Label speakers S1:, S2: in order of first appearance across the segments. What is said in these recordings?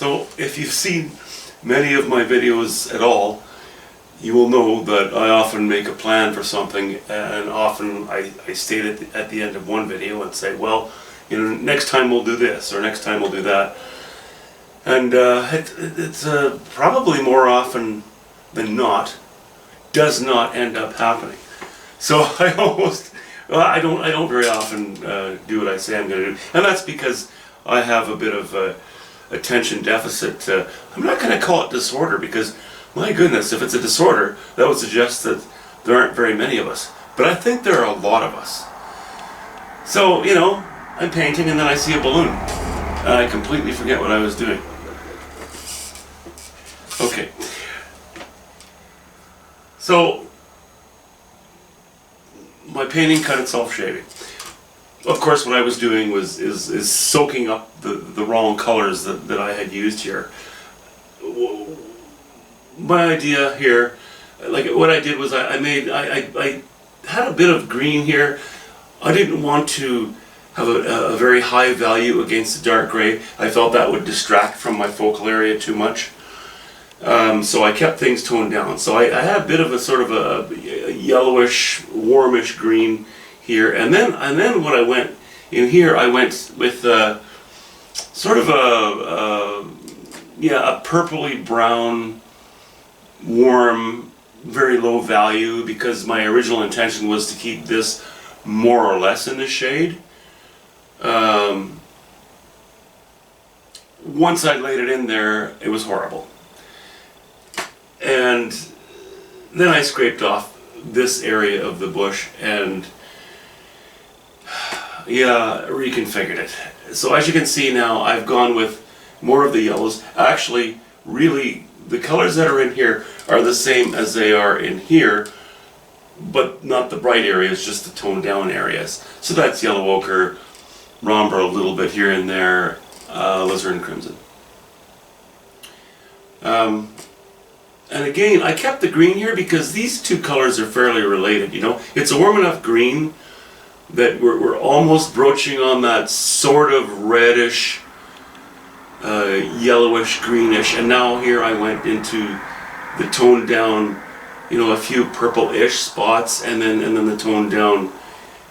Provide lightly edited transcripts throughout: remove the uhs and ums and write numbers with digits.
S1: So if you've seen many of my videos at all, you will know that I often make a plan for something, and often I state it at the end of one video and say, well, you know, next time we'll do this, or next time we'll do that. And it's probably more often than not does not end up happening. So I don't very often do what I say I'm going to do, and that's because I have a bit of attention deficit. I'm not going to call it disorder, because my goodness, if it's a disorder, that would suggest that there aren't very many of us. But I think there are a lot of us. So, you know, I'm painting and then I see a balloon, and I completely forget what I was doing. Okay. So, my painting cut itself shaving. Of course, what I was doing is soaking up the wrong colors that I had used here. My idea here, like what I did was I had a bit of green here. I didn't want to have a very high value against the dark gray. I felt that would distract from my focal area too much. So I kept things toned down. So I had a bit of a sort of a yellowish, warmish green here, and then when I went in here, I went with sort of a purpley brown, warm, very low value, because my original intention was to keep this more or less in the shade. Once I laid it in there, it was horrible. And then I scraped off this area of the bush and reconfigured it. So as you can see now, I've gone with more of the yellows. Actually, really, the colors that are in here are the same as they are in here, but not the bright areas, just the toned down areas. So that's yellow ochre, rhomber a little bit here and there, alizarin crimson. And again, I kept the green here because these two colors are fairly related, you know. It's a warm enough green that we're almost broaching on that sort of reddish, yellowish, greenish, and now here I went into the toned down, you know, a few purple-ish spots, and then the toned down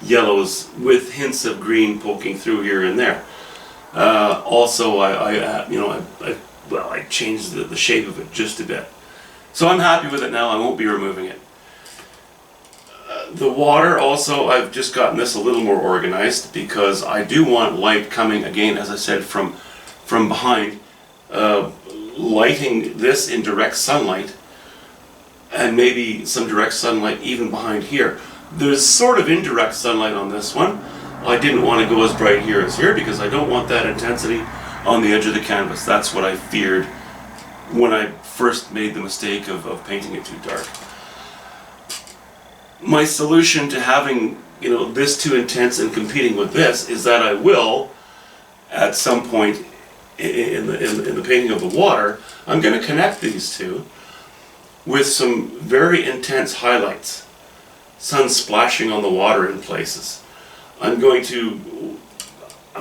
S1: yellows with hints of green poking through here and there. Also, I changed the shape of it just a bit. So I'm happy with it now. I won't be removing it. The water also, I've just gotten this a little more organized because I do want light coming, again, as I said, from behind, lighting this in direct sunlight, and maybe some direct sunlight even behind here. There's sort of indirect sunlight on this one. I didn't want to go as bright here as here because I don't want that intensity on the edge of the canvas. That's what I feared when I first made the mistake of painting it too dark. My solution to having, you know, this too intense and competing with this is that I will, at some point in the painting of the water, I'm going to connect these two with some very intense highlights. Sun splashing on the water in places. I'm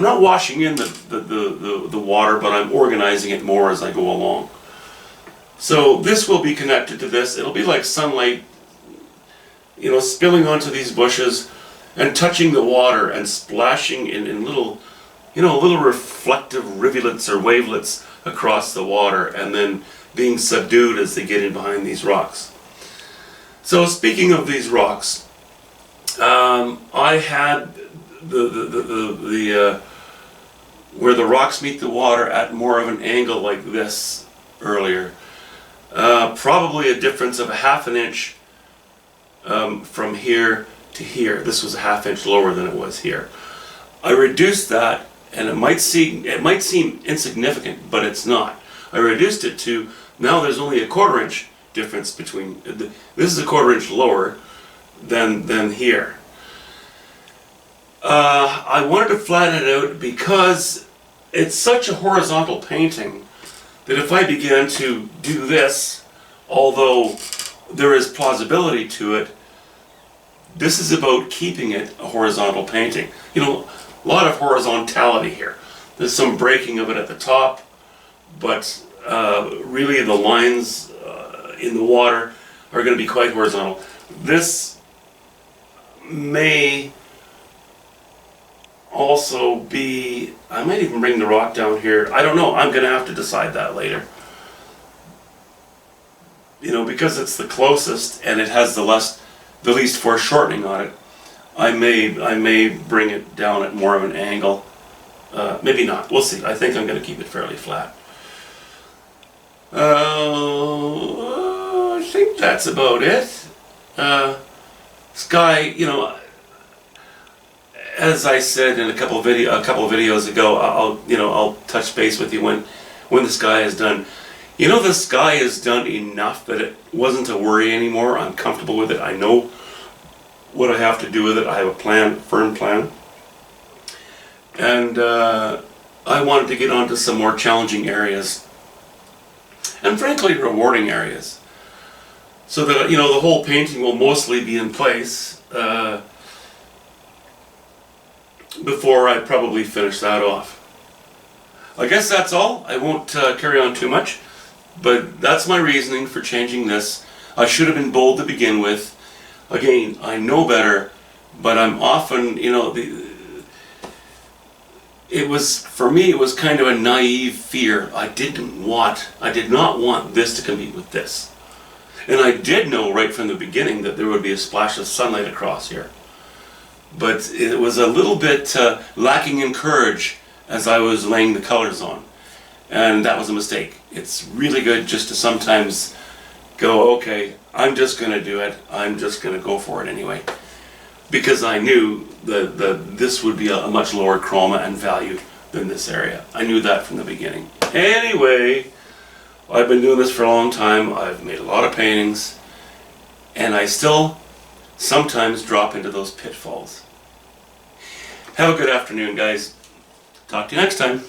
S1: not washing in the water, but I'm organizing it more as I go along. So this will be connected to this. It'll be like sunlight, you know, spilling onto these bushes and touching the water and splashing in little, you know, little reflective rivulets or wavelets across the water, and then being subdued as they get in behind these rocks. So speaking of these rocks, I had where the rocks meet the water at more of an angle like this earlier. Probably a difference of a half an inch from here to here. This was a half inch lower than it was here. I reduced that, and it might seem insignificant, but it's not. I reduced it to, now there's only a 1/4 inch difference between, this is a 1/4 inch lower than here. I wanted to flatten it out because it's such a horizontal painting that if I began to do this, although there is plausibility to it, this is about keeping it a horizontal painting. You know, a lot of horizontality here. There's some breaking of it at the top, but really the lines in the water are going to be quite horizontal. This may also be, I might even bring the rock down here. I don't know, I'm going to have to decide that later. You know, because it's the closest and it has the least foreshortening on it, I may bring it down at more of an angle. Maybe not. We'll see. I think I'm going to keep it fairly flat. I think that's about it. Sky, you know, as I said in a couple of videos ago, I'll touch base with you when the sky is done. You know, the sky is done enough that it wasn't a worry anymore. I'm comfortable with it. I know what I have to do with it. I have a plan, firm plan. And I wanted to get onto some more challenging areas. And frankly, rewarding areas. So that, you know, the whole painting will mostly be in place before I probably finish that off. I guess that's all. I won't carry on too much. But that's my reasoning for changing this. I should have been bold to begin with. Again, I know better, but I'm often, you know, for me, it was kind of a naive fear. I did not want this to compete with this. And I did know right from the beginning that there would be a splash of sunlight across here. But it was a little bit lacking in courage as I was laying the colors on. And that was a mistake. It's really good just to sometimes go, okay, I'm just going to do it. I'm just going to go for it anyway. Because I knew that this would be a much lower chroma and value than this area. I knew that from the beginning. Anyway, I've been doing this for a long time. I've made a lot of paintings. And I still sometimes drop into those pitfalls. Have a good afternoon, guys. Talk to you next time.